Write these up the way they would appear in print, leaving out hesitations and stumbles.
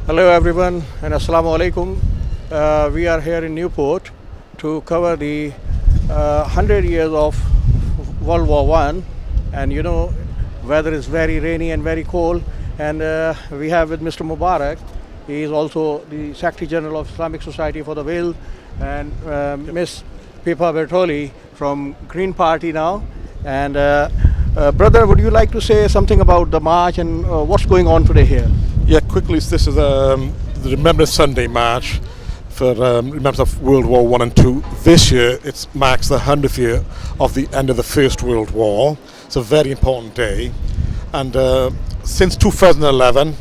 Hello everyone and Assalamu alaikum. We are here in Newport to cover the 100 years of World War One, and you know, weather is very rainy and very cold, and we have with Mr. Mubarak. He is also the Secretary General of Islamic Society for the Wales, and Miss Pippa Bertoli from Green Party now. And brother, would you like to say something about the march and what's going on today here? Yeah, quickly, this is the Remembrance Sunday March for Remembrance of World War One and Two. This year, it marks the 100th year of the end of the First World War. It's a very important day. And since 2011,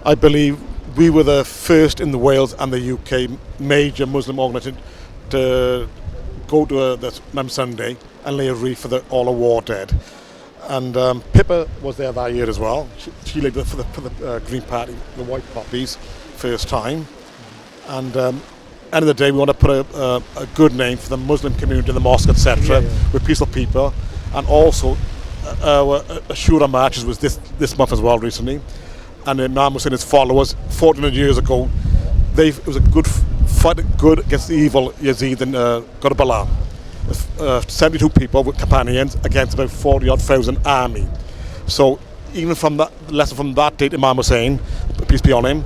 I believe we were the first in the Wales and the UK major Muslim organisation to go to this Remembrance Sunday and lay a wreath for all the war dead. And Pippa was there that year as well. She led for the Green Party, the White Poppies, first time. And end of the day, we want to put a good name for the Muslim community, the mosque, etc. With peaceful people. And also, our Ashura marches was this month as well recently. And Imam Hussein and his followers, 1400 years ago, it was a good fight, good against the evil Yazid in Karbala. 72 people with companions against about 40,000 army. So even from that lesson from that date, Imam Hussein, peace be on him,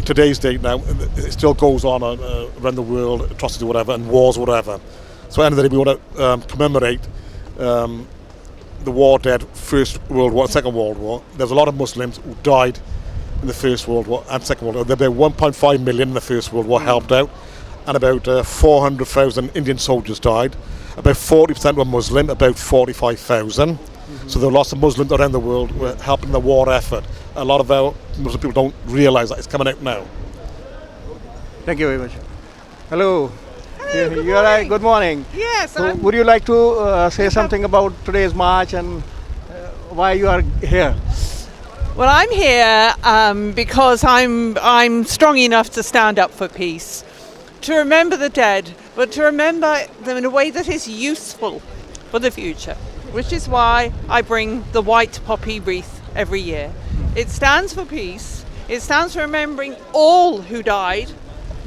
today's date now, it still goes on around the world, atrocities, whatever, and wars, whatever. So at the end of the day, we want to commemorate the war dead, First World War, Second World War. There's a lot of Muslims who died in the First World War and Second World War. There were about 1.5 million in the First World War helped out, and about 400,000 Indian soldiers died. About 40% were Muslim, about 45,000. So there are lots of Muslims around the world who are helping the war effort. A lot of our Muslim people don't realise that it's coming out now. Thank you very much. Hello. Hello, You're right. Good morning. Yes. So would you like to say something about today's march and why you are here? Well, I'm here because I'm strong enough to stand up for peace, to remember the dead, but to remember them in a way that is useful for the future, which is why I bring the white poppy wreath every year. It stands for peace. It stands for remembering all who died,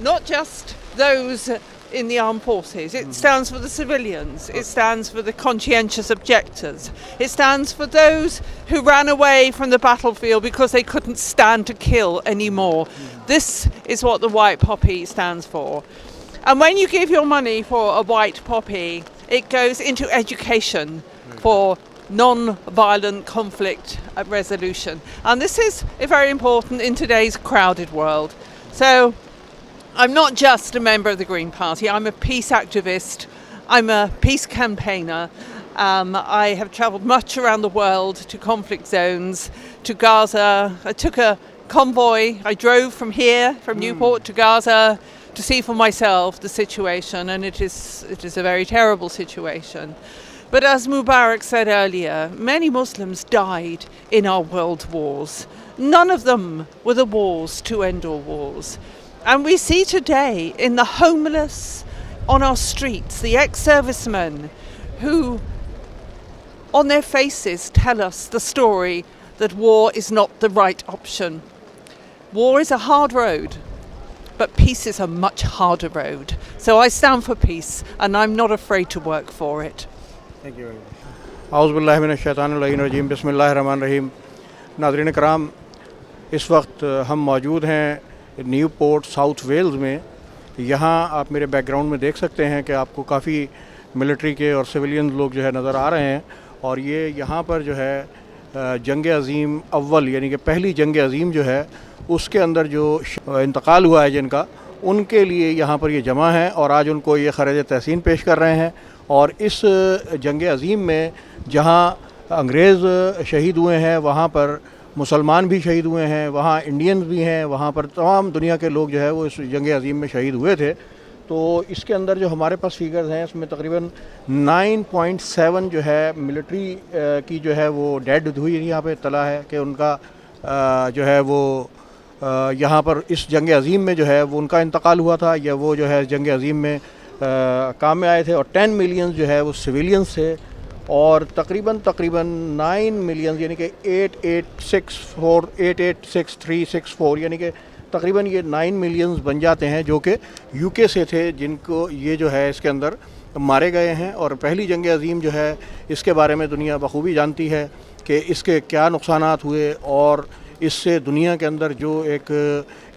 not just those in the armed forces. It stands for the civilians. It stands for the conscientious objectors. It stands for those who ran away from the battlefield because they couldn't stand to kill anymore. This is what the white poppy stands for. And when you give your money for a white poppy, it goes into education for non-violent conflict resolution. And this is very important in today's crowded world. So I'm not just a member of the Green Party, I'm a peace activist, I'm a peace campaigner. I have travelled much around the world to conflict zones, to Gaza. I took a convoy, I drove from here, from Newport to Gaza, to see for myself the situation, and it is a very terrible situation. But as Mubarak said earlier, many Muslims died in our world wars. None of them were the wars to end all wars. And we see today in the homeless on our streets, the ex-servicemen who on their faces tell us the story that war is not the right option. War is a hard road, but peace is a much harder road. So I stand for peace and I'm not afraid to work for it. Thank you very much. Auzubillahi minash-shaytanir-rajim. Bismillahir-rahmanir-rahim. नाज़रीन कराम, इस वक्त हम मौजूद हैं Newport south Wales में। यहाँ आप मेरे बैकग्राउंड में देख सकते हैं कि आपको काफ़ी मिलिट्री के और सिविलियन लोग जो है नज़र आ रहे हैं। और ये यहाँ पर जो है जंग अज़ीम अव्वल यानी कि पहली जंग अज़ीम जो है उसके अंदर जो इंतकाल हुआ है जिनका, उनके लिए यहाँ पर ये जमा है और आज उनको ये ख़राज तहसीन पेश कर रहे हैं। और इस जंग अज़ीम में जहाँ अंग्रेज़ शहीद हुए हैं, वहाँ पर मुसलमान भी शहीद हुए हैं, वहाँ इंडियंस भी हैं, वहाँ पर तमाम दुनिया के लोग जो है वो इस जंग अज़ीम में शहीद हुए थे। तो इसके अंदर जो हमारे पास फिगर्स हैं इसमें तकरीबन 9.7 जो है मिलिट्री की जो है वो डेड हुई, यहाँ पे तला है कि उनका जो है वो यहाँ पर इस जंग अज़ीम में जो है वो उनका इंतकाल हुआ था, या वो जो है जंग अज़ीम में काम में आए थे। और 10 मिलियन जो है वो सिविलियंस थे और तकरीबन 9 मिलियन यानी कि 886364 यानी कि तकरीबन ये 9 मिलियंस बन जाते हैं जो कि यूके से थे, जिनको ये जो है इसके अंदर मारे गए हैं। और पहली जंग अज़ीम जो है इसके बारे में दुनिया बखूबी जानती है कि इसके क्या नुकसानात हुए और इससे दुनिया के अंदर जो एक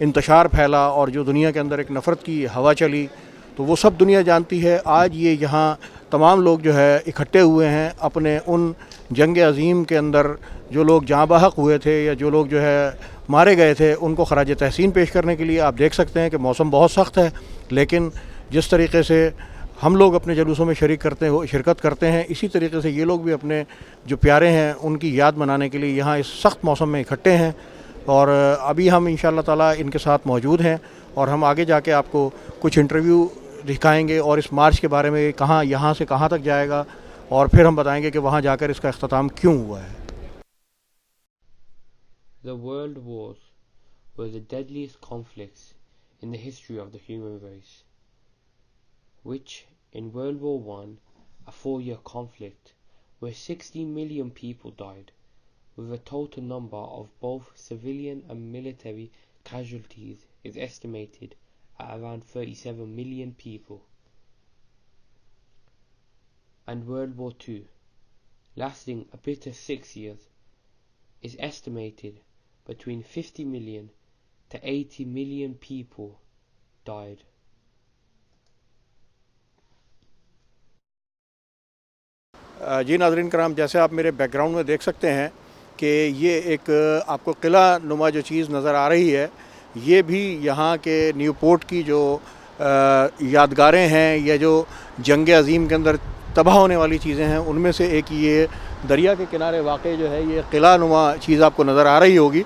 इंतशार फैला और जो दुनिया के अंदर एक नफ़रत की हवा चली, तो वो सब दुनिया जानती है। आज ये यहाँ तमाम लोग जो है इकट्ठे हुए हैं अपने उन जंग अज़ीम के अंदर जो लोग जाँ बहक हुए थे या जो लोग जो है मारे गए थे, उनको खराज तहसीन पेश करने के लिए। आप देख सकते हैं कि मौसम बहुत सख्त है, लेकिन जिस तरीके से हम लोग अपने जुलूसों में शिरकत करते हैं, इसी तरीके से ये लोग भी अपने जो प्यारे हैं उनकी याद मनाने के लिए यहाँ इस सख्त मौसम में इकट्ठे हैं। और अभी हम इंशाअल्लाह ताला इनके साथ मौजूद हैं और हम आगे जाके आपको कुछ इंटरव्यू दिखाएंगे और इस मार्च के बारे में कहाँ यहाँ से कहाँ तक जाएगा, और फिर हम बताएंगे कि वहाँ जाकर इसका अख्ताम क्यों हुआ है। The world wars were the deadliest conflicts in the history of the human race, which in World War I, a 4-year conflict where 60 million people died, with a total number of both civilian and military casualties is estimated at around 37 million people. And World War II, lasting a bitter 6 years, is estimated between 50 million to 80 million people died. जी नाज़रीन कराम, जैसे आप मेरे background में देख सकते हैं कि ये एक आपको किला नुमा जो चीज़ नज़र आ रही है, ये भी यहाँ के न्यूपोर्ट की जो यादगारें हैं या जो जंग अज़ीम के अंदर तबाह होने वाली चीज़ें हैं, उनमें से एक ये दरिया के किनारे वाक़ जो है ये किला नुमा चीज़ आपको नज़र आ रही होगी।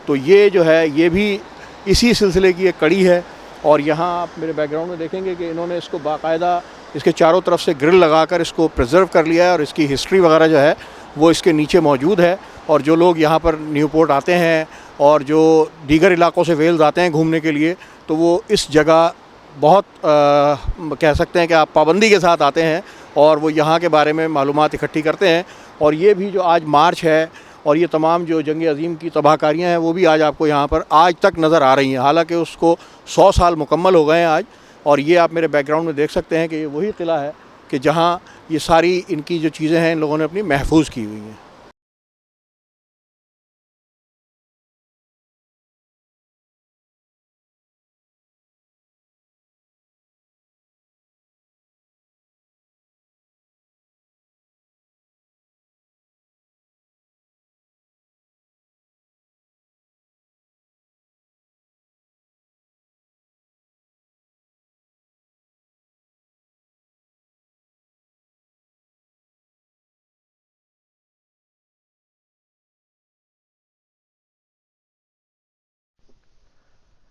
तो ये जो है ये भी इसी सिलसिले की एक कड़ी है। और यहाँ आप मेरे बैकग्राउंड में देखेंगे कि इन्होंने इसको बाकायदा इसके चारों तरफ से ग्रिल लगाकर इसको प्रिजर्व कर लिया है और इसकी हिस्ट्री वगैरह जो है वो इसके नीचे मौजूद है। और जो लोग यहाँ पर न्यूपोर्ट आते हैं और जो दीगर इलाक़ों से वेल्स आते हैं घूमने के लिए, तो वो इस जगह बहुत कह सकते हैं कि आप पाबंदी के साथ आते हैं और वो यहाँ के बारे में मालूमात इकट्ठी करते हैं। और ये भी जो आज मार्च है और ये तमाम जो जंग अज़ीम की तबाहकारियाँ हैं वो भी आज आपको यहाँ पर आज तक नज़र आ रही हैं, हालांकि उसको 100 साल मुकम्मल हो गए हैं आज। और ये आप मेरे बैकग्राउंड में देख सकते हैं कि ये वही किला है कि जहाँ ये सारी इनकी जो चीज़ें हैं इन लोगों ने अपनी महफूज की हुई हैं।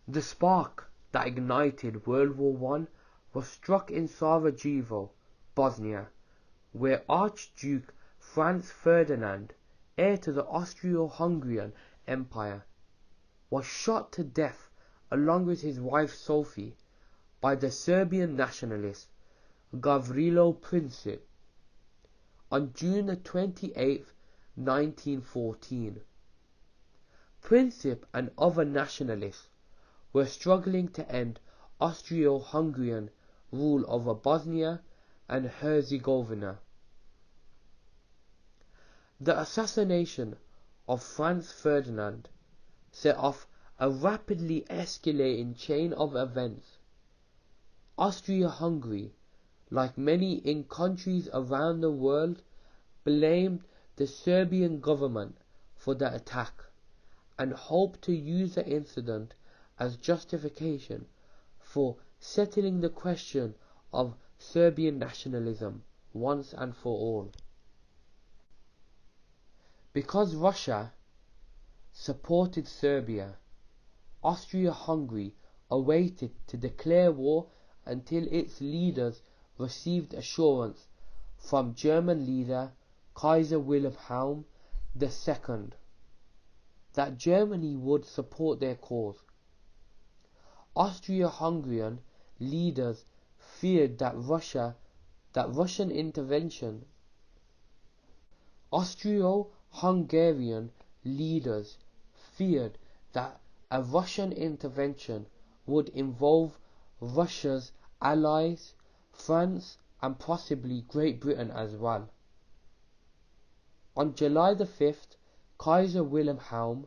The spark that ignited World War I was struck in Sarajevo, Bosnia, where Archduke Franz Ferdinand, heir to the Austro-Hungarian Empire, was shot to death along with his wife Sophie by the Serbian nationalist Gavrilo Princip on June 28, 1914. Princip and other nationalists were struggling to end Austro-Hungarian rule over Bosnia and Herzegovina. The assassination of Franz Ferdinand set off a rapidly escalating chain of events. Austria-Hungary, like many in countries around the world, blamed the Serbian government for the attack and hoped to use the incident as justification for settling the question of Serbian nationalism once and for all. Because Russia supported Serbia, Austria-Hungary awaited to declare war until its leaders received assurance from German leader Kaiser Wilhelm II that Germany would support their cause. Austria-Hungarian leaders feared that Russian intervention. Austro-Hungarian leaders feared that A Russian intervention would involve Russia's allies, France and possibly Great Britain as well. On July the 5th, Kaiser Wilhelm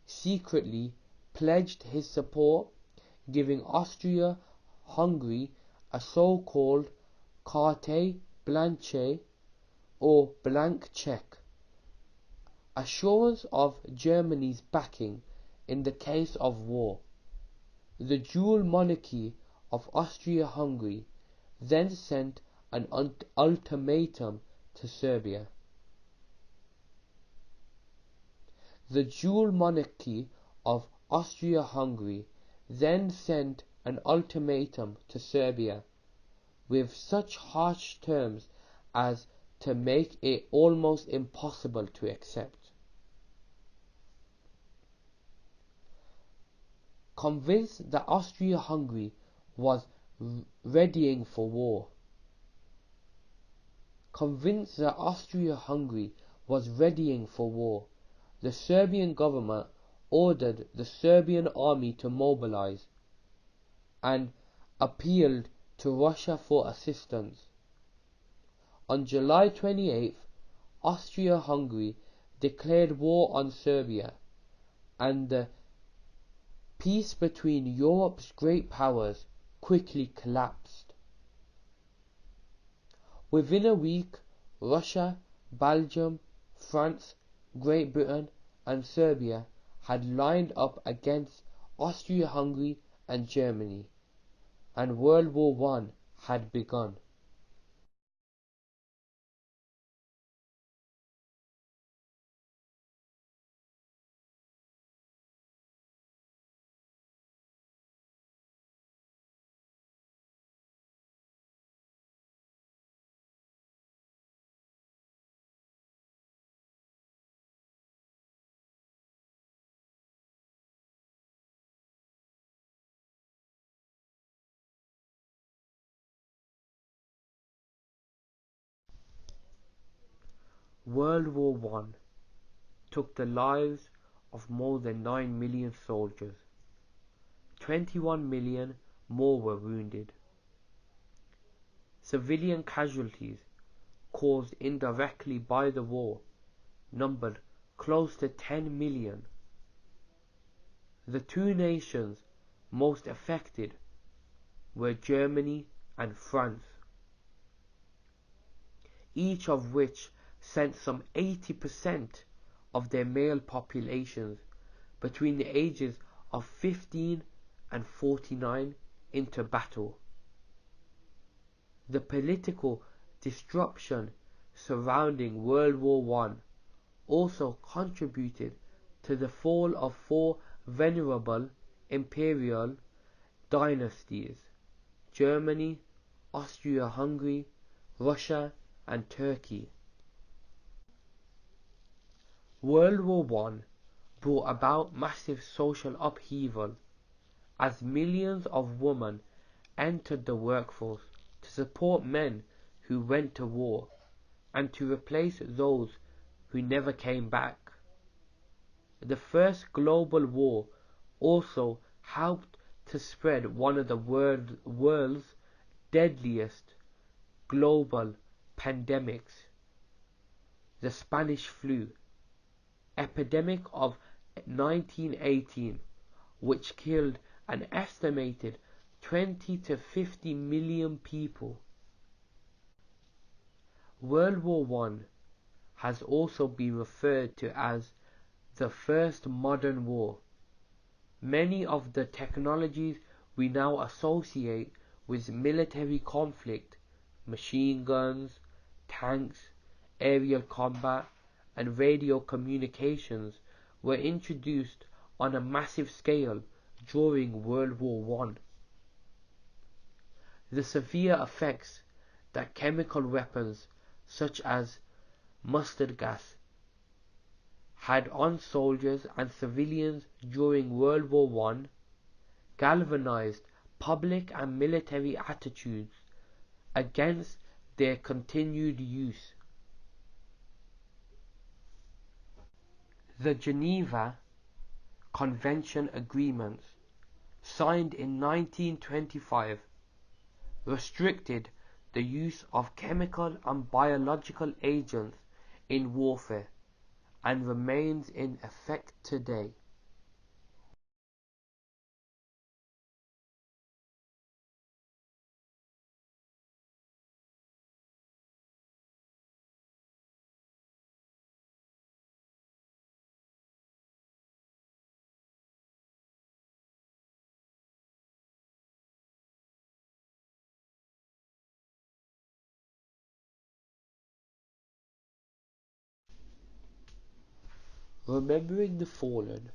secretly pledged his support, giving Austria-Hungary a so-called carte blanche or blank check, assurance of Germany's backing in the case of war. The dual monarchy of Austria-Hungary then sent an ultimatum to Serbia. The dual monarchy of Austria-Hungary then sent an ultimatum to Serbia with such harsh terms as to make it almost impossible to accept. Convinced that Austria-Hungary was readying for war, the Serbian government ordered the Serbian army to mobilize and appealed to Russia for assistance. On July 28th, Austria-Hungary declared war on Serbia, and the peace between Europe's great powers quickly collapsed. Within a week, Russia, Belgium, France, Great Britain and Serbia had lined up against Austria-Hungary and Germany, and World War I had begun. World War I took the lives of more than 9 million soldiers. 21 million more were wounded. Civilian casualties caused indirectly by the war numbered close to 10 million. The two nations most affected were Germany and France, each of which sent some 80% of their male populations between the ages of 15 and 49 into battle. The political disruption surrounding World War I also contributed to the fall of four venerable imperial dynasties: Germany, Austria-Hungary, Russia and Turkey. World War I brought about massive social upheaval as millions of women entered the workforce to support men who went to war and to replace those who never came back. The First Global War also helped to spread one of the world's deadliest global pandemics, the Spanish flu epidemic of 1918, which killed an estimated 20 to 50 million people. World War I has also been referred to as the first modern war. Many of the technologies we now associate with military conflict, machine guns, tanks, aerial combat, and radio communications, were introduced on a massive scale during World War I. The severe effects that chemical weapons such as mustard gas had on soldiers and civilians during World War I galvanized public and military attitudes against their continued use. The Geneva Convention agreements signed in 1925 restricted the use of chemical and biological agents in warfare and remains in effect today. Remembering the fallen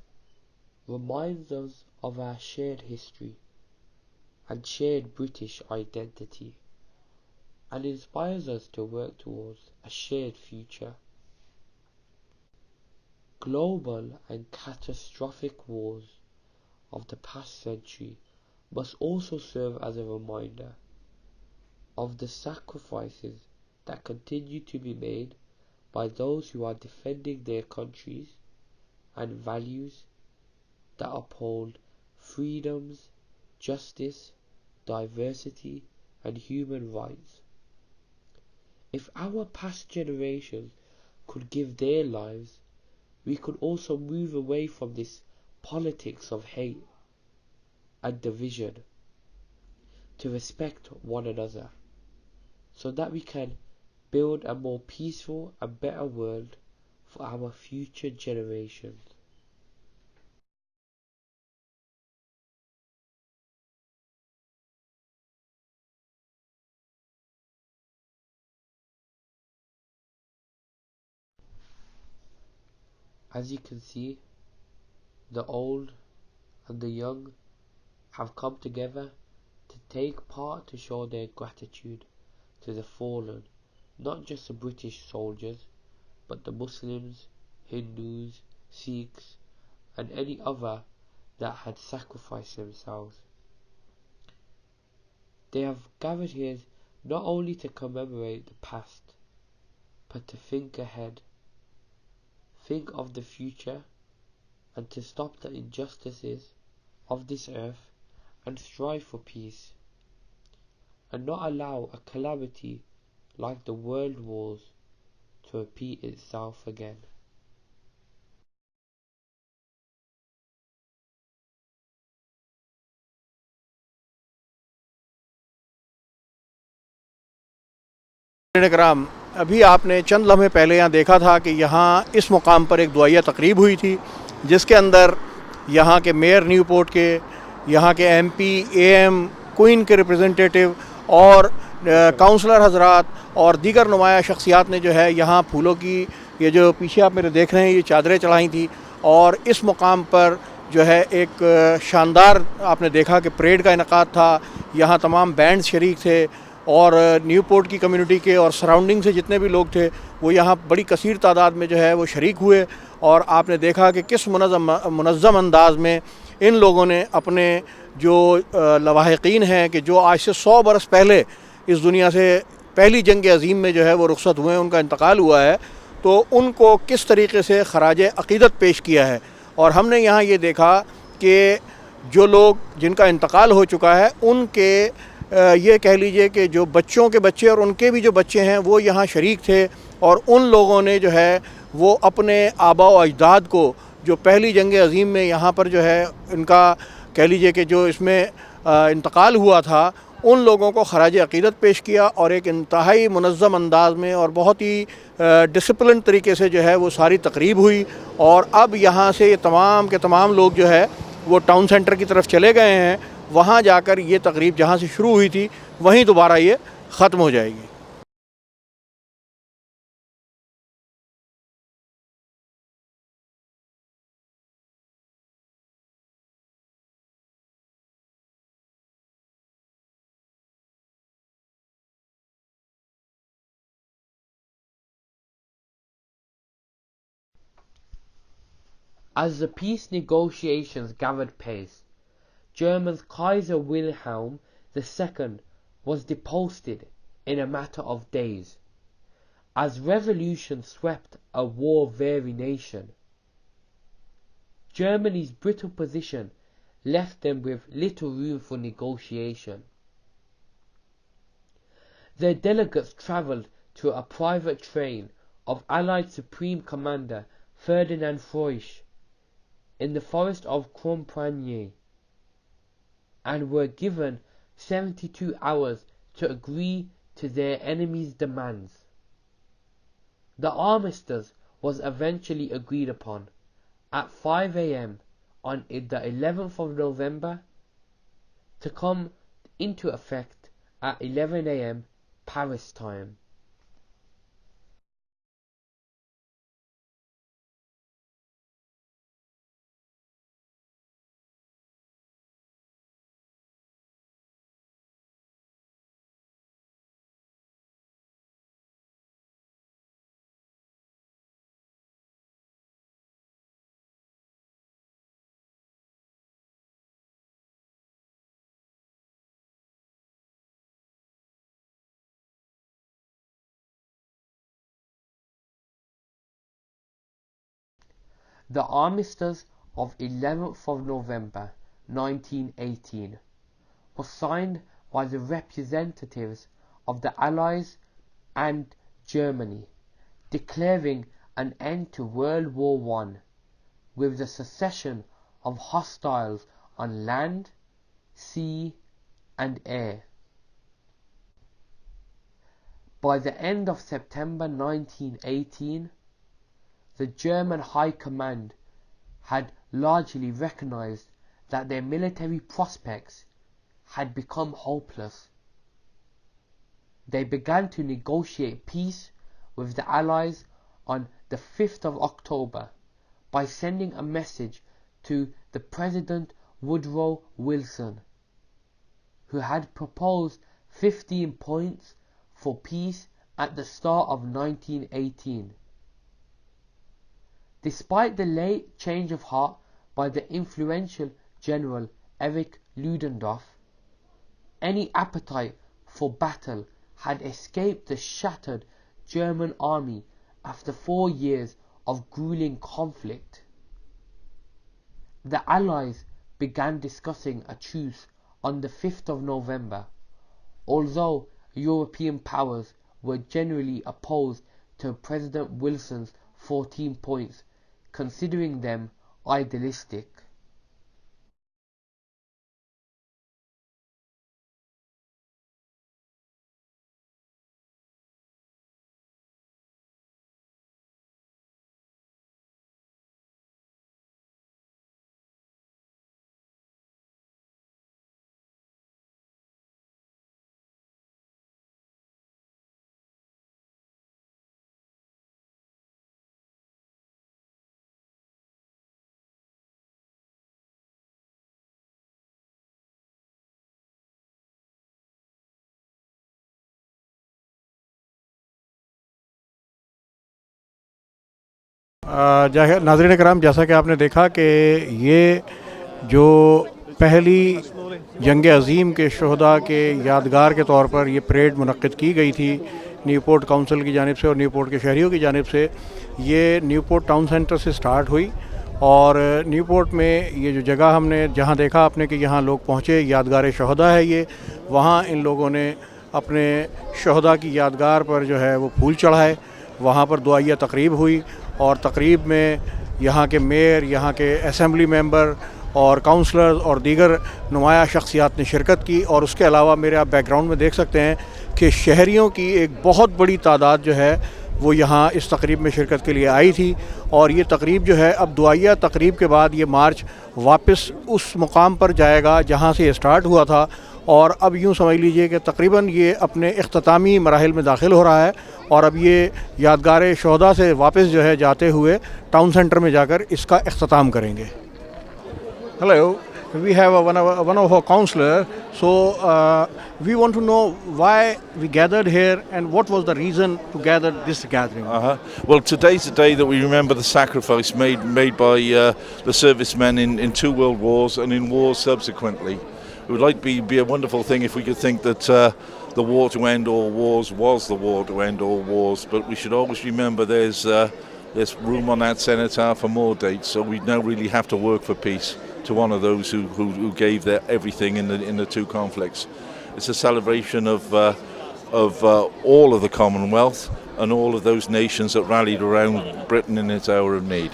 reminds us of our shared history and shared British identity, and inspires us to work towards a shared future. Global and catastrophic wars of the past century must also serve as a reminder of the sacrifices that continue to be made by those who are defending their countries and values that uphold freedoms, justice, diversity, and human rights. If our past generations could give their lives, we could also move away from this politics of hate and division to respect one another, so that we can build a more peaceful and better world for our future generations. As you can see, the old and the young have come together to take part to show their gratitude to the fallen, not just the British soldiers, but the Muslims, Hindus, Sikhs, and any other that had sacrificed themselves. They have gathered here not only to commemorate the past, but to think ahead, think of the future, and to stop the injustices of this earth and strive for peace, and not allow a calamity like the world wars to repeat itself again. कराम, अभी आपने चंद लम्हे पहले यहाँ देखा था कि यहाँ इस मुकाम पर एक दुआया तकरीब हुई थी, जिसके अंदर यहाँ के मेयर न्यूपोर्ट के, यहाँ के एमपी, एएम, क्वीन के रिप्रेजेंटेटिव और काउंसलर हजरात और दीगर नुमाया शख्सियात ने जो है यहाँ फूलों की, ये जो पीछे आप मेरे देख रहे हैं, ये चादरें चढ़ाई थी। और इस मुकाम पर जो है एक शानदार आपने देखा कि परेड का इनकाद था। यहाँ तमाम बैंड शरीक थे और न्यूपोर्ट की कम्युनिटी के और सराउंडिंग से जितने भी लोग थे वो यहाँ बड़ी कसीर तादाद में जो है वो शरीक हुए। और आपने देखा कि किस मुनज़्ज़म अंदाज में इन लोगों ने अपने जो लवाहिकीन हैं कि जो आज से 100 बरस पहले इस दुनिया से पहली जंग अज़ीम में जो है वो रुखसत हुए, उनका इंतकाल हुआ है, तो उनको किस तरीके से ख़राज अक़ीदत पेश किया है। और हमने यहाँ ये देखा कि जो लोग जिनका इंतकाल हो चुका है उनके ये कह लीजिए कि जो बच्चों के बच्चे और उनके भी जो बच्चे हैं वो यहाँ शरीक थे। और उन लोगों ने जो है वो अपने आबा व अजदाद को जो पहली जंग अज़ीम में यहाँ पर जो है इनका कह लीजिए कि जो इसमें इंतकाल हुआ था, उन लोगों को ख़राज अक़ीदत पेश किया और एक इंतहाई मुनज़्ज़म अंदाज में और बहुत ही डिसिप्लिन तरीके से जो है वो सारी तकरीब हुई। और अब यहाँ से ये तमाम के तमाम लोग जो है वो टाउन सेंटर की तरफ चले गए हैं। वहाँ जाकर ये तकरीब जहाँ से शुरू हुई थी वहीं दोबारा ये ख़त्म हो जाएगी। As the peace negotiations gathered pace, Germany's Kaiser Wilhelm II was deposed in a matter of days. As revolution swept a war-weary nation, Germany's brittle position left them with little room for negotiation. Their delegates travelled to a private train of Allied Supreme Commander Ferdinand Foch in the forest of Compiègne and were given 72 hours to agree to their enemy's demands. The armistice was eventually agreed upon at 5 a.m. on the 11th of November to come into effect at 11 a.m. Paris time. The armistice of 11th of November 1918 was signed by the representatives of the Allies and Germany, declaring an end to World War I with the cessation of hostiles on land, sea and air. By the end of September 1918, the German High Command had largely recognized that their military prospects had become hopeless. They began to negotiate peace with the Allies on the 5th of October by sending a message to the President Woodrow Wilson, who had proposed 15 points for peace at the start of 1918. Despite the late change of heart by the influential General Erich Ludendorff, any appetite for battle had escaped the shattered German army after 4 years of grueling conflict. The Allies began discussing a truce on the 5th of November, although European powers were generally opposed to President Wilson's 14 points, considering them idealistic. नाज़रीन कराम, जैसा कि आपने देखा कि ये जो पहली जंग अज़ीम के शहदा के यादगार के तौर पर ये परेड मुनक़्क़िद की गई थी न्यूपोर्ट काउंसिल की जानिब से और न्यूपोर्ट के शहरियों की जानिब से। ये न्यूपोर्ट टाउन सेंटर से स्टार्ट हुई और न्यूपोर्ट में ये जो जगह हमने जहाँ देखा आपने कि यहाँ लोग पहुँचे, यादगार शहदा है ये, वहाँ इन लोगों ने अपने शहदा की यादगार पर जो है वो फूल चढ़ाए। वहाँ पर दुआइया तकरीब हुई और तकरीब में यहाँ के मेयर, यहाँ के असम्बली मेंबर और काउंसलर्स और दीगर नुमाया शख्सियात ने शिरकत की। और उसके अलावा मेरे आप बैकग्राउंड में देख सकते हैं कि शहरियों की एक बहुत बड़ी तादाद जो है वो यहाँ इस तकरीब में शिरकत के लिए आई थी। और ये तकरीब जो है अब दुआइया तकरीब के बाद ये मार्च वापस उस मुकाम पर जाएगा जहाँ से ये स्टार्ट हुआ था। और अब यूँ समझ लीजिए कि तकरीबन ये अपने इख्तितामी मराहिल में दाखिल हो रहा है और अब ये यादगार शहदा से वापस जो है जाते हुए टाउन सेंटर में जाकर इसका इख्तिताम करेंगे। Hello, we have one of our counselor, so we want to know why we gathered here and what was the reason to gather this gathering. Well, today's the day that we remember the sacrifice made by the servicemen in 2 world wars and in wars subsequently. It would like be a wonderful thing if we could think that the war to end all wars was the war to end all wars, but we should always remember there's there's room on that cenotaph for more dates. So we now really have to work for peace to honour those who gave their everything in the two conflicts. It's a celebration of all of the Commonwealth and all of those nations that rallied around Britain in its hour of need.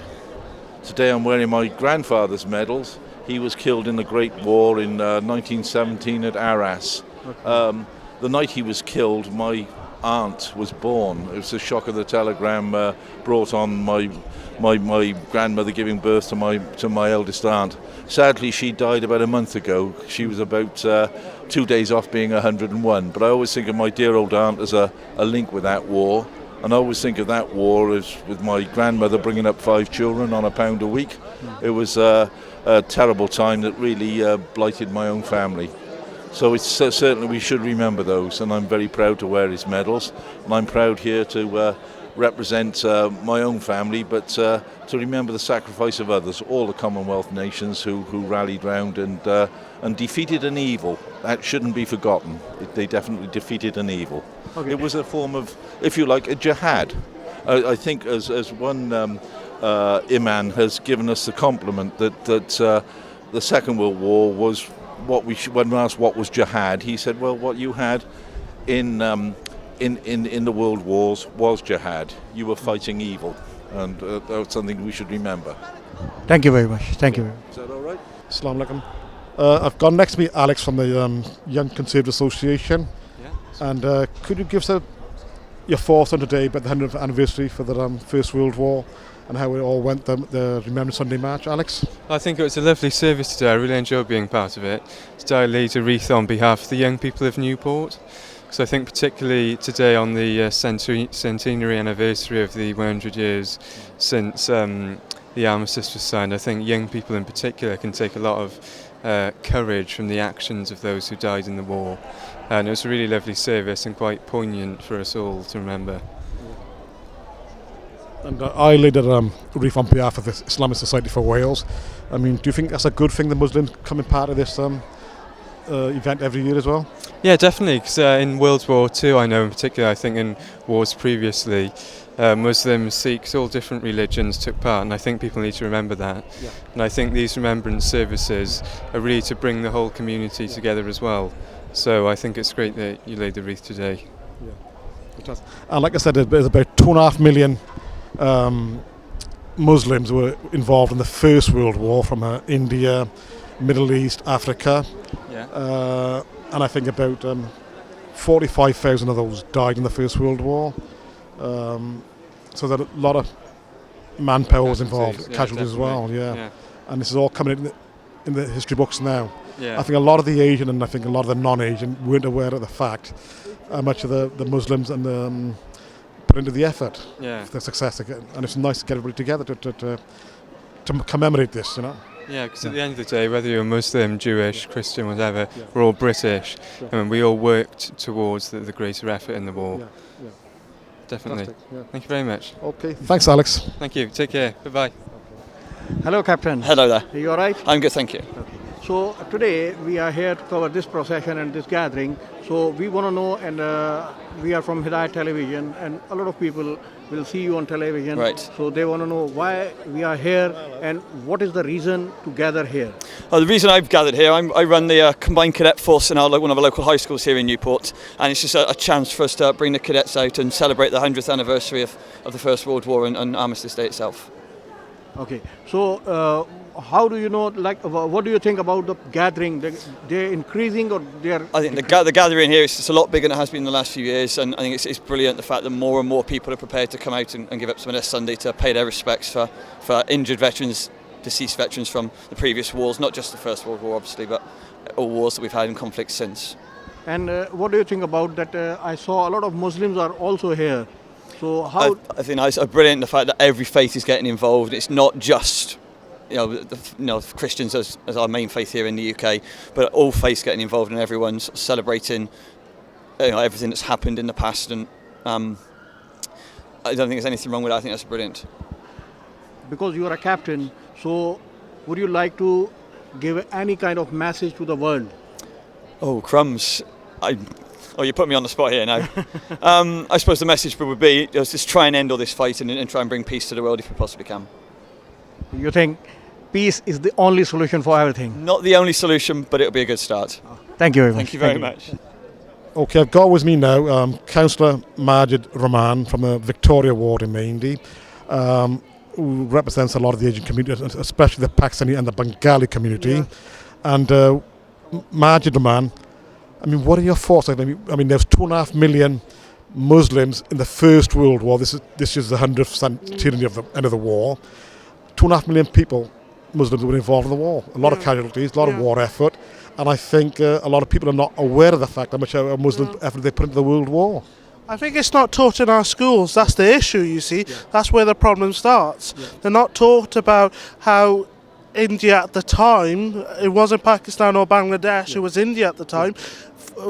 Today I'm wearing my grandfather's medals. He was killed in the Great War in 1917 at Arras. Okay. The night he was killed, my aunt was born. It was the shock of the telegram brought on my grandmother giving birth to my eldest aunt. Sadly, she died about a month ago. She was about 2 days off being 101. But I always think of my dear old aunt as a link with that war. And I always think of that war as with my grandmother bringing up 5 children on £1 a week. It was a terrible time that really blighted my own family. So it's certainly we should remember those, and I'm very proud to wear his medals. And I'm proud here to represent my own family, but to remember the sacrifice of others, all the Commonwealth nations who rallied round and defeated an evil. That shouldn't be forgotten. They definitely defeated an evil. Okay. It was a form of, if you like, a jihad. I think as one imam has given us the compliment that the Second World War was when asked what was jihad, he said, well, what you had in the world wars was jihad. You were fighting evil, and that's something we should remember. Thank you very much. Thank you. Is that all right? Assalamu alaikum. I've got next to me Alex from the Young Conservative Association. Yeah. And could you give us your thoughts on today about the 100th anniversary for the First World War and how it all went, the Remembrance Sunday March, Alex? I think it was a lovely service today. I really enjoyed being part of it. Today I lead a wreath on behalf of the young people of Newport. So I think particularly today on the centenary anniversary of the 100 years since the armistice was signed, I think young people in particular can take a lot of courage from the actions of those who died in the war. And it was a really lovely service and quite poignant for us all to remember. And I lead a wreath on behalf of the Islamic Society for Wales. I mean, do you think that's a good thing, the Muslims coming part of this event every year as well? Yeah, definitely, because in World War II, I know in particular, I think in wars previously, Muslims, Sikhs, all different religions took part, and I think people need to remember that. Yeah. And I think these remembrance services are really to bring the whole community together as well. So I think it's great that you laid the wreath today. Yeah, it does. And like I said, there's about 2.5 million Muslims were involved in the First World War from India, Middle East, Africa. Yeah. And I think about 45,000 of those died in the First World War. So that a lot of manpower was involved, casualties as well. Yeah. And this is all coming in the history books now. Yeah. I think a lot of the Asian and I think a lot of the non-Asian weren't aware of the fact how much of the Muslims and put into the effort for the success again. And it's nice to get everybody together to commemorate this, you know. Yeah, because at the end of the day, whether you're Muslim, Jewish, Christian, whatever, we're all British, and we all worked towards the greater effort in the war. Yeah. Definitely. Thank you very much. Okay. Thanks, Alex. Thank you. Take care. Bye-bye. Hello, Captain. Hello there. Are you all right? I'm good, thank you. Okay. So today we are here to cover this procession and this gathering. So we want to know, and we are from Hidayat television, and a lot of people will see you on television. Right. So they want to know why we are here and what is the reason to gather here. The reason I've gathered here, I run the Combined Cadet Force in one of our local high schools here in Newport, and it's just a chance for us to bring the cadets out and celebrate the 100th anniversary of the First World War and Armistice Day itself. Okay, so how do you know, what do you think about the gathering? They're increasing or they're... I think the gathering here is just a lot bigger than it has been in the last few years, and I think it's brilliant the fact that more and more people are prepared to come out and give up some of their Sunday to pay their respects for injured veterans, deceased veterans from the previous wars, not just the First World War obviously, but all wars that we've had in conflict since. And what do you think about that? I saw a lot of Muslims are also here. So how... I think it's brilliant the fact that every faith is getting involved. It's not just Christians as our main faith here in the UK, but all faiths getting involved and everyone's celebrating everything that's happened in the past. And I don't think there's anything wrong with that. I think that's brilliant. Because you are a captain, so would you like to give any kind of message to the world? Oh, crumbs. Oh, you put me on the spot here now. I suppose the message would be just try and end all this fight and try and bring peace to the world if we possibly can. You think peace is the only solution for everything? Not the only solution, but it'll be a good start. Thank you very much. Thank you very much. Okay, I've got with me now Councillor Majid Rahman from the Victoria Ward in Maindy, who represents a lot of the Asian community, especially the Pakistani and the Bengali community. Yeah. And Majid Rahman, I mean, what are your thoughts? I mean, there's 2.5 million Muslims in the First World War. This is the 100th centenary of the end of the war. 2.5 million people, Muslims, were involved in the war. A lot of casualties, a lot of war effort. And I think a lot of people are not aware of the fact how much Muslim effort they put into the World War. I think it's not taught in our schools. That's the issue, you see. That's where the problem starts. They're not taught about how India at the time, it wasn't Pakistan or Bangladesh, it was India at the time,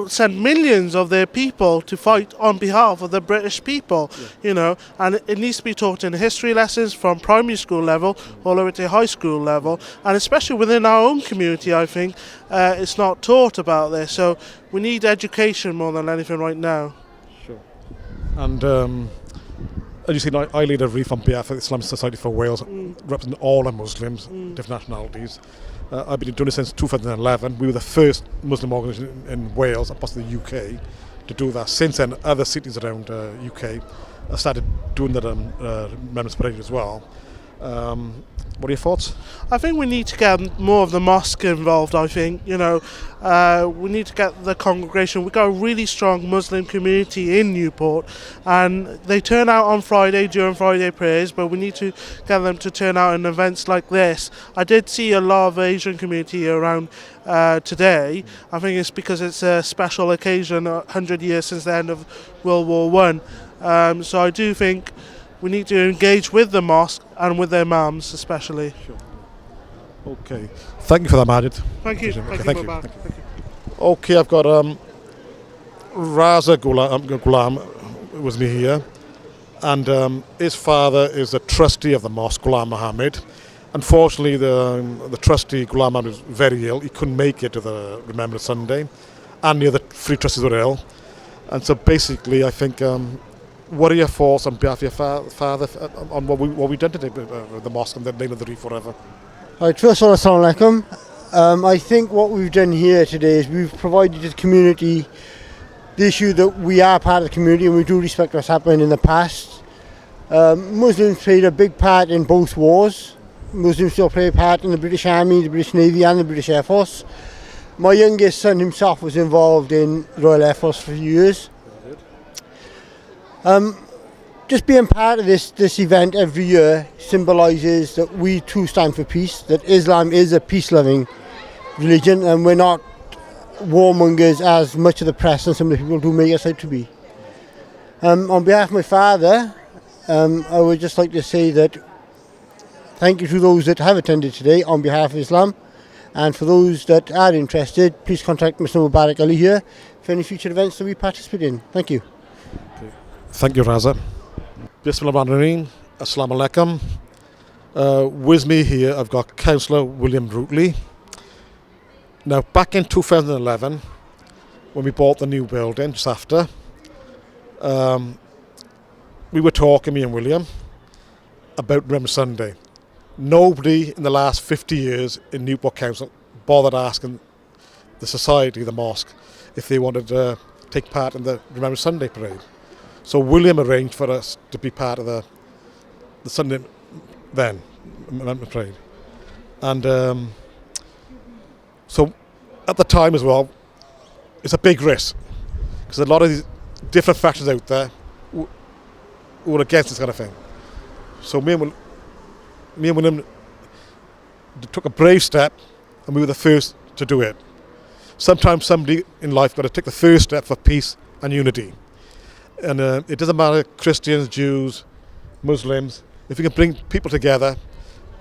sent millions of their people to fight on behalf of the British people, you know, and it needs to be taught in history lessons from primary school level all the way to high school level, and especially within our own community. I think it's not taught about this, so we need education more than anything right now. Sure. And as you see, I lead a reef on behalf of the Islamic Society for Wales, representing all the Muslims, different nationalities. I've been doing it since 2011. We were the first Muslim organisation in Wales, and possibly the UK, to do that. Since then, other cities around UK have started doing the Remembrance Parade as well. What are your thoughts? I think we need to get more of the mosque involved. I think, you know, we need to get the congregation. We've got a really strong Muslim community in Newport, and they turn out on Friday during Friday prayers, but we need to get them to turn out in events like this. I did see a lot of Asian community around today. I think it's because it's a special occasion, 100 years since the end of World War I. So I do think we need to engage with the mosque and with their imams especially. Sure. Okay. Thank you for that, Majid. Thank you. Okay, Thank you. Thank you. Okay, I've got Raza Ghulam with me here, and his father is a trustee of the mosque, Ghulam Mohammed. Unfortunately, the trustee, Ghulam Mohammed, was very ill. He couldn't make it to the Remembrance Sunday, and the other 3 trustees were ill. And so basically, I think, what are your thoughts on behalf of your father on what we've done today with the mosque and the name of the reef, whatever? Right, first of all, assalamu alaikum. I think what we've done here today is we've provided to the community the issue that we are part of the community and we do respect what's happened in the past. Muslims played a big part in both wars. Muslims still play a part in the British Army, the British Navy and the British Air Force. My youngest son himself was involved in the Royal Air Force for a few years. Just being part of this event every year symbolises that we too stand for peace, that Islam is a peace-loving religion and we're not warmongers as much of the press and some of the people do make us out to be. On behalf of my father, I would just like to say that thank you to those that have attended today on behalf of Islam, and for those that are interested, please contact Mr. Mubarak Ali here for any future events that we participate in. Thank you. Thank you, Raza. Bismillahirrahmanirrahim. Assalamu alaikum. With me here, I've got Councillor William Rootley. Now, back in 2011, when we bought the new building, just after, we were talking, me and William, about Remembrance Sunday. Nobody in the last 50 years in Newport Council bothered asking the society, the mosque, if they wanted to take part in the Remembrance Sunday parade. So William arranged for us to be part of the Sunday then, Remembrance parade. And so at the time as well, it's a big risk, because a lot of these different factions out there who are against this kind of thing. So me and William took a brave step, and we were the first to do it. Sometimes somebody in life got to take the first step for peace and unity. And it doesn't matter, Christians, Jews, Muslims, if we can bring people together,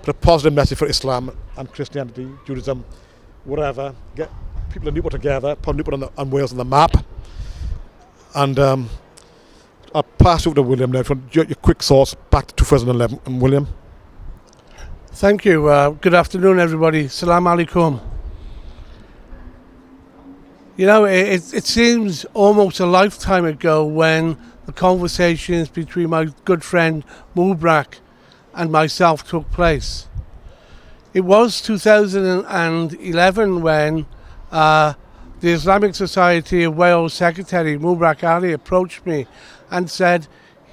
put a positive message for Islam and Christianity, Judaism, whatever, get people in Newport together, put Newport and Wales on the map. And I'll pass over to William now for your quick thoughts back to 2011. And William? Thank you. Good afternoon, everybody. Salam alaikum. You know, it seems almost a lifetime ago when the conversations between my good friend Mubrak and myself took place. It was 2011 when the Islamic Society of Wales Secretary Mubrak Ali approached me and said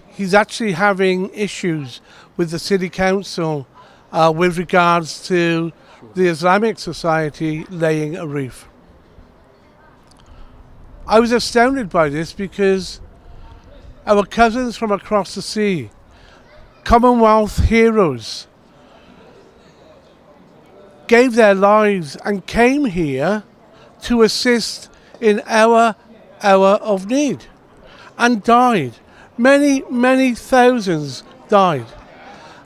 he's actually having issues with the City Council with regards to the Islamic Society laying a reef. I was astounded by this because our cousins from across the sea, Commonwealth heroes, gave their lives and came here to assist in our hour of need and died. Many thousands died.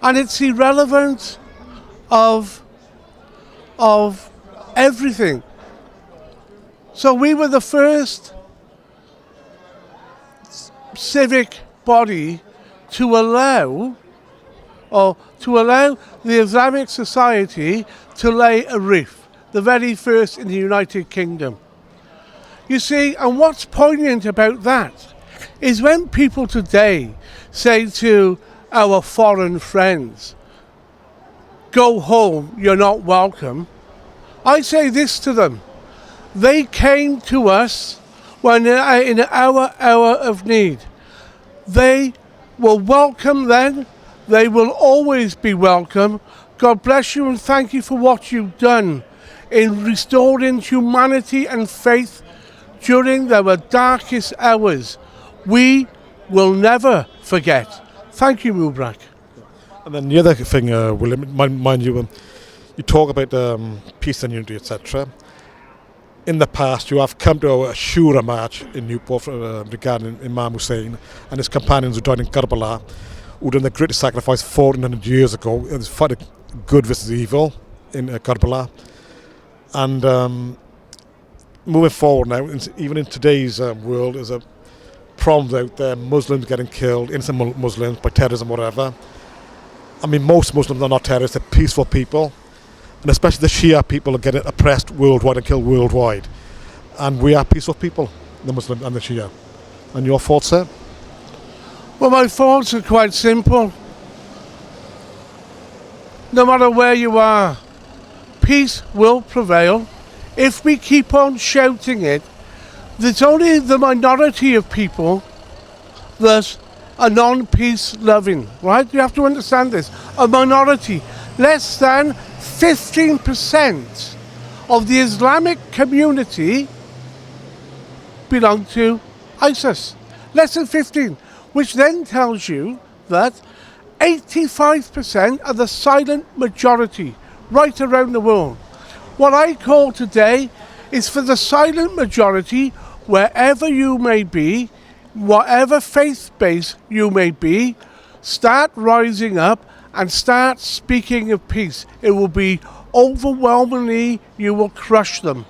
And it's irrelevant of everything. So we were the first civic body to allow the Islamic Society to lay a reef, the very first in the United Kingdom. You see, and what's poignant about that is when people today say to our foreign friends, go home, you're not welcome, I say this to them. They came to us when in our hour of need. They were welcome then. They will always be welcome. God bless you and thank you for what you've done in restoring humanity and faith during our darkest hours. We will never forget. Thank you, Mubrak. And then the other thing, William, mind you, you talk about peace and unity, etc. In the past, you have come to a Shura march in Newport regarding Imam Hussein and his companions who died in Karbala, who done the greatest sacrifice 1400 years ago. It was fighting good versus evil in Karbala. And moving forward now, even in today's world, there's a problems out there, Muslims getting killed, innocent Muslims by terrorism, whatever. I mean, most Muslims are not terrorists, they're peaceful people. And especially the Shia people are getting oppressed worldwide and killed worldwide. And we are peaceful people, the Muslim and the Shia. And your thoughts, sir? Well, my thoughts are quite simple. No matter where you are, peace will prevail. If we keep on shouting it, there's only the minority of people that are non-peace loving, right? You have to understand this. A minority, less than 15% of the Islamic community belong to ISIS. Less than 15, which then tells you that 85% are the silent majority right around the world. What I call today is for the silent majority, wherever you may be, whatever faith base you may be, start rising up and start speaking of peace. It will be overwhelmingly, you will crush them.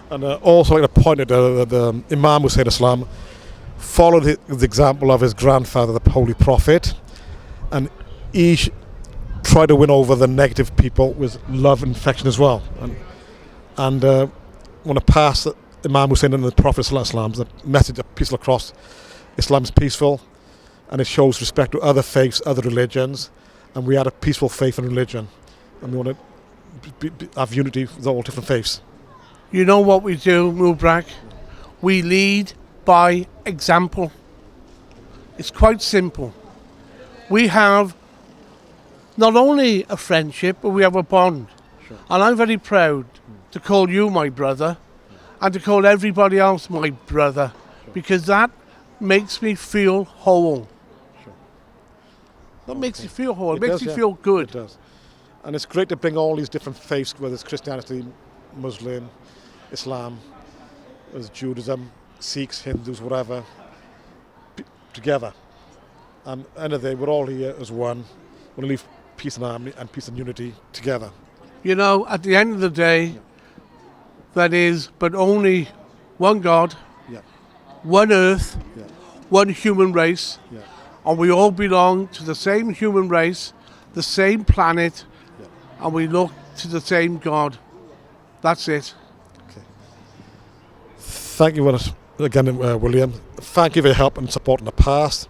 And also like to point out that Imam Hussein Islam followed the example of his grandfather, the Holy Prophet, and he tried to win over the negative people with love and affection as well. And want to pass Imam Hussein and the Prophet the message of peace across. Islam is peaceful, and it shows respect to other faiths, other religions, and we are a peaceful faith and religion, and we want to have unity with all different faiths. You know what we do, Mubrak? We lead by example. It's quite simple. We have not only a friendship, but we have a bond. Sure. And I'm very proud to call you my brother and to call everybody else my brother, because that makes me feel whole. Sure. That makes you feel whole. It makes you feel good. It does. And it's great to bring all these different faiths, whether it's Christianity, Muslim, Islam, as Judaism, Sikhs, Hindus, whatever, together. And at the end of the day, we're all here as one. We want to leave peace and harmony and peace and unity together. You know, at the end of the day, that is but only one God, one earth, one human race, and we all belong to the same human race, the same planet, and we look to the same God. That's it. Okay. Thank you again, William. Thank you for your help and support in the past.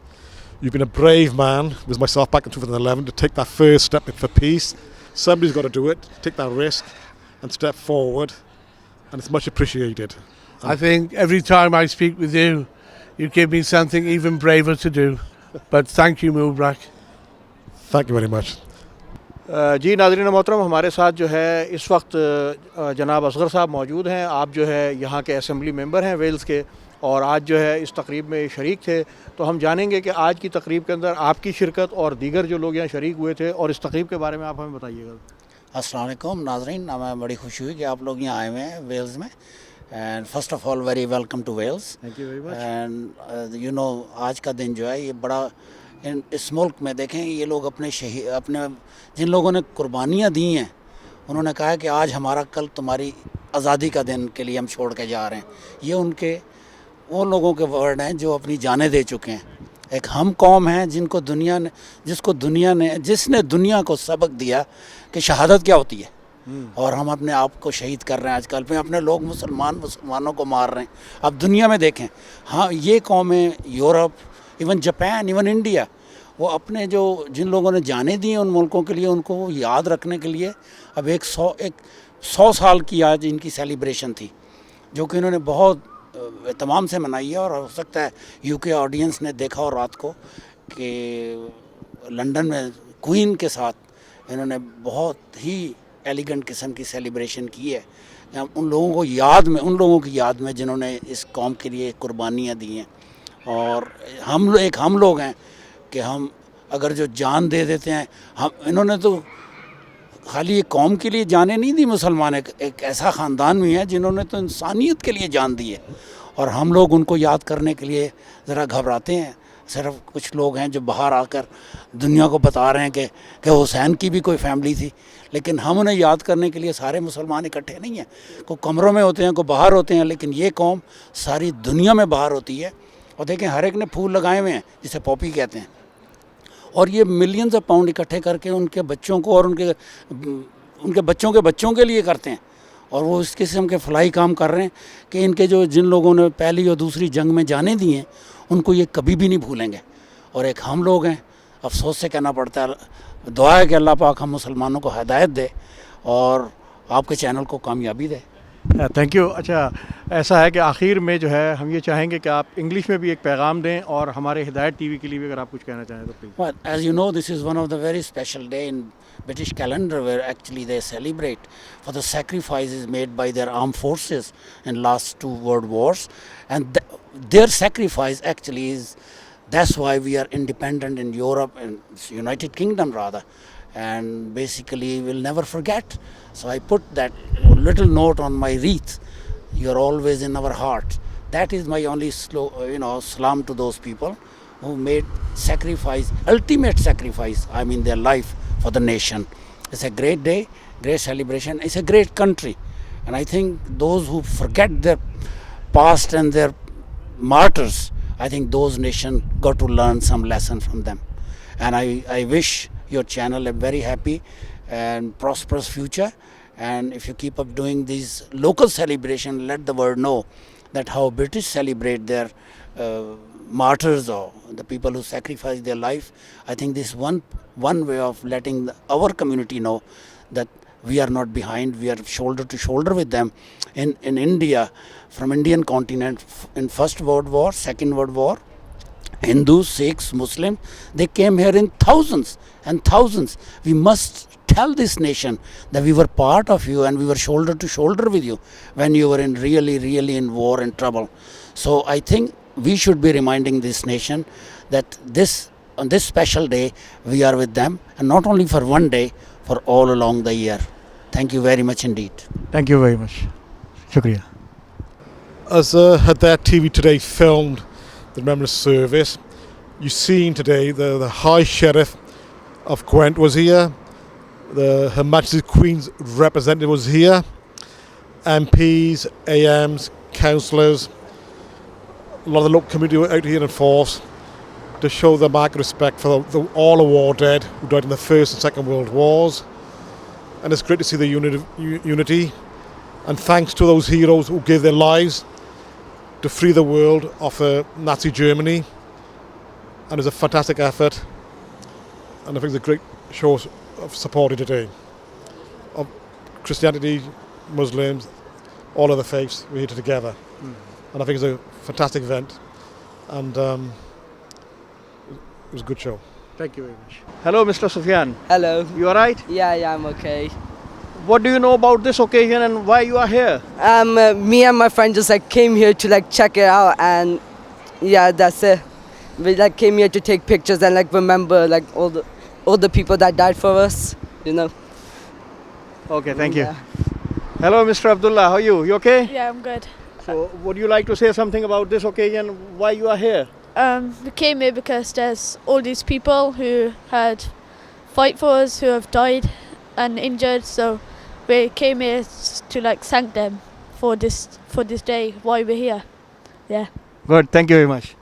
You've been a brave man, with myself back in 2011, to take that first step for peace. Somebody's got to do it, take that risk and step forward, and it's much appreciated. I think every time I speak with you, you give me something even braver to do. But thank you, Mubarak. Thank you very much. जी नाज़रीन मोहतरम, हमारे साथ जो है इस वक्त जनाब असगर साहब मौजूद हैं। आप जो है यहाँ के असेंबली मेंबर हैं वेल्स के, और आज जो है इस तकरीब में शरीक थे। तो हम जानेंगे कि आज की तकरीब के अंदर आपकी शिरकत और दीगर जो लोग यहाँ शरीक हुए थे, और इस तकरीब के बारे में आप हमें बताइएगा। अस्सलाम वालेकुम नाज़रीन, हमें बड़ी खुशी हुई कि आप लोग यहाँ आए हुए हैं वेल्स में। And first of all very welcome to Wales. Thank you very much. And you know, आज का दिन जो है ये बड़ा, इस मुल्क में देखें, ये लोग अपने जिन लोगों ने कुर्बानियाँ दी हैं, उन्होंने कहा है कि आज हमारा कल तुम्हारी आज़ादी का दिन के लिए हम छोड़ के जा रहे हैं। ये उन लोगों के वर्ड हैं जो अपनी जानें दे चुके हैं। एक हम कौम है जिसने दुनिया को सबक दिया कि शहादत क्या होती है, और हम अपने आप को शहीद कर रहे हैं। आजकल में अपने लोग मुसलमानों को मार रहे हैं। अब दुनिया में देखें, हाँ, ये कौमें, Europe, even Japan, even India, वो अपने जिन लोगों ने जाने दी हैं उन मुल्कों के लिए, उनको याद रखने के लिए अब 100 साल की आज इनकी सेलिब्रेशन थी, जो कि इन्होंने बहुत एहतमाम से मनाई है। और हो सकता है यूके ऑडियंस ने देखा और रात को कि लंदन में क्वीन के साथ इन्होंने बहुत ही एलिगेंट किस्म की सेलिब्रेशन की है। उन लोगों की याद में जिन्होंने इस कौम के लिए कुर्बानियाँ दी हैं। और हम लोग हैं कि हम अगर जो जान दे देते हैं, इन्होंने तो खाली एक कौम के लिए जाने नहीं दी। मुसलमान एक ऐसा ख़ानदान भी है जिन्होंने तो इंसानियत के लिए जान दी है, और हम लोग उनको याद करने के लिए ज़रा घबराते हैं। सिर्फ कुछ लोग हैं जो बाहर आकर दुनिया को बता रहे हैं कि हुसैन की भी कोई फैमिली थी, लेकिन हम उन्हें याद करने के लिए सारे मुसलमान इकट्ठे नहीं हैं। कोई कमरों में होते हैं, कोई बाहर होते हैं, लेकिन ये कौम सारी दुनिया में बाहर होती है। और देखें, हर एक ने फूल लगाए हुए हैं जिसे पॉपी कहते हैं, और ये मिलियंस ऑफ पाउंड इकट्ठे करके उनके बच्चों को और उनके बच्चों के बच्चों के लिए करते हैं। और वो इस किस्म के फलाई काम कर रहे हैं कि इनके जिन लोगों ने पहली और दूसरी जंग में जाने दी हैं, उनको ये कभी भी नहीं भूलेंगे। और एक हम लोग हैं, अफसोस से कहना पड़ता है, दुआ है कि अल्लाह पाक हम मुसलमानों को हिदायत दे और आपके चैनल को कामयाबी दे। Thank you. अच्छा, ऐसा है कि आखिर में जो है हम ये चाहेंगे कि आप इंग्लिश में भी एक पैगाम दें, और हमारे हिदायत टीवी के लिए भी अगर आप कुछ कहना चाहें तो please. Well, as you know, this is one of the very special day in British calendar where actually they celebrate for the sacrifices made by their armed forces in last 2 world wars, and their sacrifice actually that's why we are independent in Europe and United Kingdom rather, and basically we'll never forget. So I put that little note on my wreath, you're always in our heart. That is my only salam to those people who made sacrifice, ultimate sacrifice, I mean their life for the nation. It's a great day, great celebration. It's a great country, and I think those who forget their past and their martyrs, I think those nations got to learn some lesson from them. And I wish your channel a very happy and prosperous future. And if you keep up doing these local celebration, let the world know that how British celebrate their martyrs or the people who sacrifice their life. I think this is one way of letting our community know that we are not behind, we are shoulder to shoulder with them. In India, from Indian continent, in First World War, Second World War, Hindus, Sikhs, Muslims, they came here in thousands and thousands. We must tell this nation that we were part of you and we were shoulder to shoulder with you when you were in really in war and trouble. So I think we should be reminding this nation that on this special day we are with them, and not only for one day, for all along the year. Thank you very much indeed. Thank you very much. Shukriya. As Hidayat TV today filmed the Remembrance service, you've seen today the High Sheriff of Gwent was here, Her Majesty's Queen's representative was here, MPs, AMs, councillors, a lot of the local community were out here in force to show their marked respect for all the war dead who died in the First and Second World Wars. And it's great to see the unity, and thanks to those heroes who gave their lives to free the world of Nazi Germany, and it was a fantastic effort, and I think it's a great show of support today of Christianity, Muslims, all of the faiths. We're here together, and I think it's a fantastic event, and it was a good show. Thank you very much. Hello, Mr. Sufyan. Hello. You all right? Yeah, I'm okay. What do you know about this occasion and why you are here? Me and my friend just came here to check it out, and yeah, that's it. We came here to take pictures and remember all the people that died for us, you know. Okay, thank you. Yeah. Hello, Mr. Abdullah. How are you? You okay? Yeah, I'm good. So, would you like to say something about this occasion? Why you are here? We came here because there's all these people who had fight for us, who have died and injured. So we came here to thank them for this day. Why we're here. Yeah. Good. Thank you very much.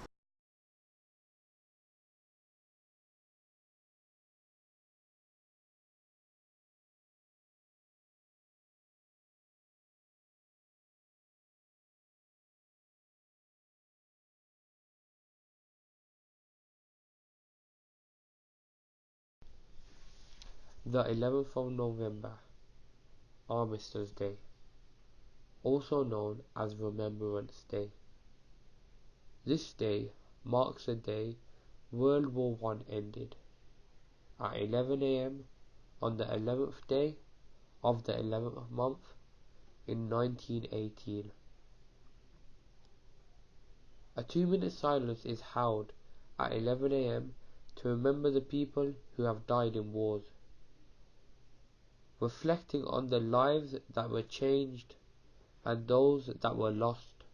The 11th of November, Armistice Day, also known as Remembrance Day. This day marks the day World War I ended, at 11 a.m. on the 11th day of the 11th month in 1918. A 2-minute silence is held at 11 a.m. to remember the people who have died in wars, reflecting on the lives that were changed and those that were lost.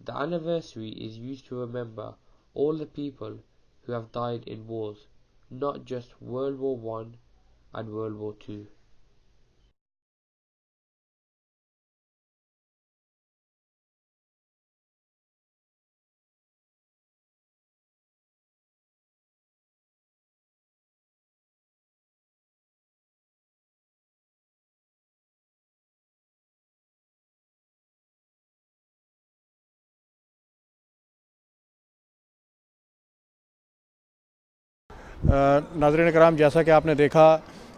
The anniversary is used to remember all the people who have died in wars, not just World War I and World War II. नाज़रीन कराम, जैसा कि आपने देखा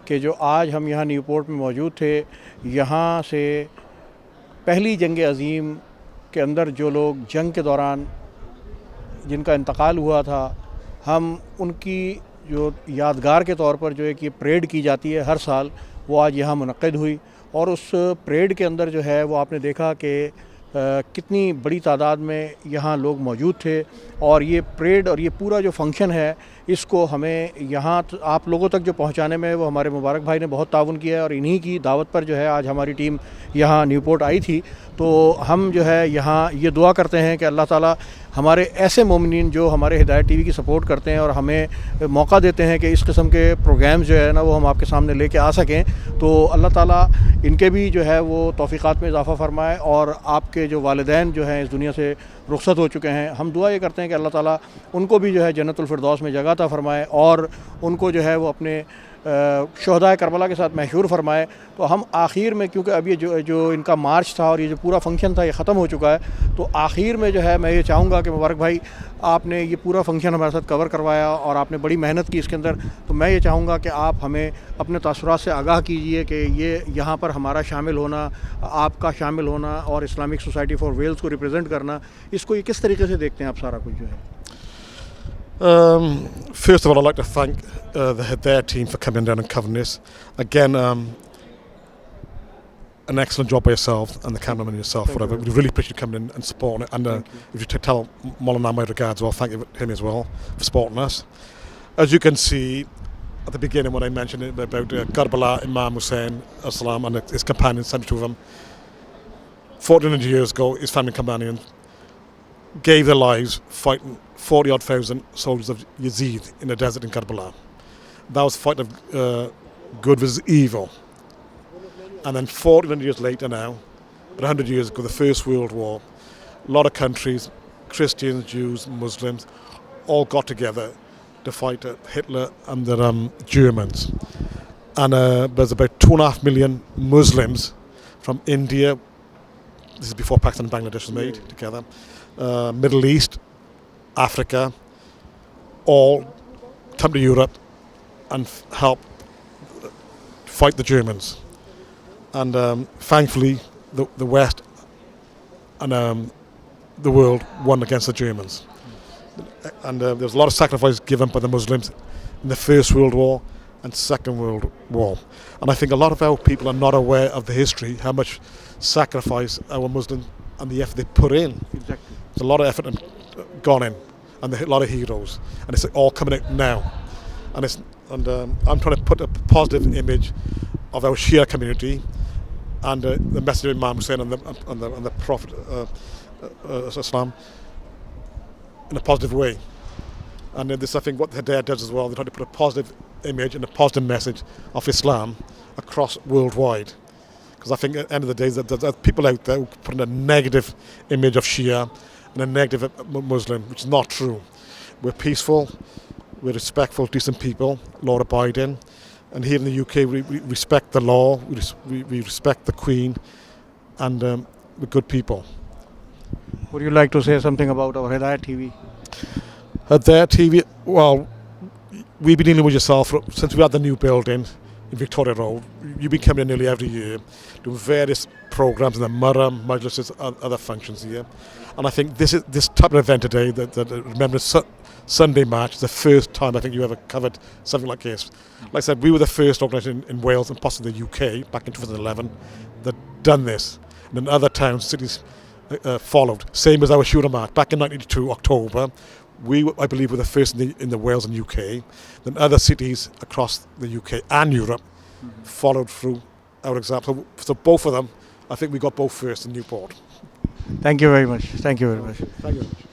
कि जो आज हम यहाँ न्यूपोर्ट में मौजूद थे, यहाँ से पहली जंग अज़ीम के अंदर जो लोग जंग के दौरान जिनका इंतकाल हुआ था, हम उनकी जो यादगार के तौर पर जो एक ये परेड की जाती है हर साल, वो आज यहाँ मुनक़्क़िद हुई। और उस परेड के अंदर जो है वो आपने देखा कि कितनी बड़ी तादाद में यहाँ लोग मौजूद थे। और ये परेड और ये पूरा जो फंक्शन है, इसको हमें यहाँ आप लोगों तक जो पहुँचाने में वो हमारे मुबारक भाई ने बहुत ताउन किया है। और इन्हीं की दावत पर जो है आज हमारी टीम यहाँ न्यूपोर्ट आई थी। तो हम जो है यहाँ ये दुआ करते हैं कि अल्लाह ताला हमारे ऐसे मोमिनीन जो हमारे हिदायत टीवी की सपोर्ट करते हैं और हमें मौका देते हैं कि इस किस्म के प्रोग्राम्स जो है ना वो हम आपके सामने लेके आ सकें, तो अल्लाह ताला इनके भी जो है वो तौफ़ीक़ात में इजाफ़ा फ़रमाए। और आपके जो वालिदैन जो हैं इस दुनिया से रुखसत हो चुके हैं, हम दुआ ये करते हैं कि अल्लाह ताला उनको भी जो है जन्नतुल फिरदौस में जगह अता फ़रमाए और उनको जो है वो अपने शहदाए करबला के साथ महशूर फरमाए। तो हम आखिर में, क्योंकि अब ये जो इनका मार्च था और ये जो पूरा फंक्शन था ये ख़त्म हो चुका है, तो आखिर में जो है मैं ये चाहूँगा कि मुबारक भाई आपने ये पूरा फंक्शन हमारे साथ कवर करवाया और आपने बड़ी मेहनत की इसके अंदर, तो मैं ये चाहूँगा कि आप हमें अपने तासुरात से आगाह कीजिए कि ये यहाँ पर हमारा शामिल होना, आपका शामिल होना और इस्लामिक सोसाइटी फॉर वेल्स को रिप्रेजेंट करना, इसको ये किस तरीके से देखते हैं आप सारा कुछ जो है? First of all, I'd like to thank the Hidayat team for coming down and covering this. Again, an excellent job by yourself and the cameraman yourself. Whatever. We really appreciate you coming in and supporting it. And if you tell Molana my regards, well, thank you him as well for supporting us. As you can see at the beginning when I mentioned it about Karbala, Imam Hussein as-salam, and his companions sent to him 1400 years ago, his family companions gave their lives fighting 40-odd thousand soldiers of Yazid in the desert in Karbala. That was fight of good versus evil. And then 1400 years later now, 100 years ago, the First World War, a lot of countries, Christians, Jews, Muslims, all got together to fight Hitler and the Germans. And there's about 2.5 million Muslims from India, this is before Pakistan and Bangladesh was made together. Middle East, Africa, all come to Europe and help fight the Germans. And thankfully, the West and the world won against the Germans. And there was a lot of sacrifice given by the Muslims in the First World War and Second World War. And I think a lot of our people are not aware of the history, how much sacrifice our Muslims and the effort they put in. Exactly. There's a lot of effort gone in, and a lot of heroes, and it's all coming out now. And I'm trying to put a positive image of our Shia community and the Messenger of Imam Hussein and the Prophet Islam in a positive way. And this, I think, what Hidayat does as well. They try to put a positive image and a positive message of Islam across worldwide. Because I think at the end of the day, there's people out there who put in a negative image of Shia and a negative Muslim, which is not true. We're peaceful, we're respectful, decent people, law-abiding. And here in the UK, we respect the law, we respect the Queen, and we're good people. Would you like to say something about our Hidayat TV? Hidayat TV, well, we've been dealing with yourself since we had the new building in Victoria Road. You've been coming in nearly every year, doing various programs in the Muram, Majlises, other functions here. And I think this type of event today, the Remembrance Sunday match, is the first time I think you ever covered something like this. Like I said, we were the first organisation in Wales and possibly the UK back in 2011 that done this. And then other towns, cities followed. Same as our shooter match back in 1992 October. We, I believe, were the first in the Wales and UK. Then other cities across the UK and Europe followed through our example. So both of them, I think we got both first in Newport. Thank you very much. Thank you very much. Thank you very much.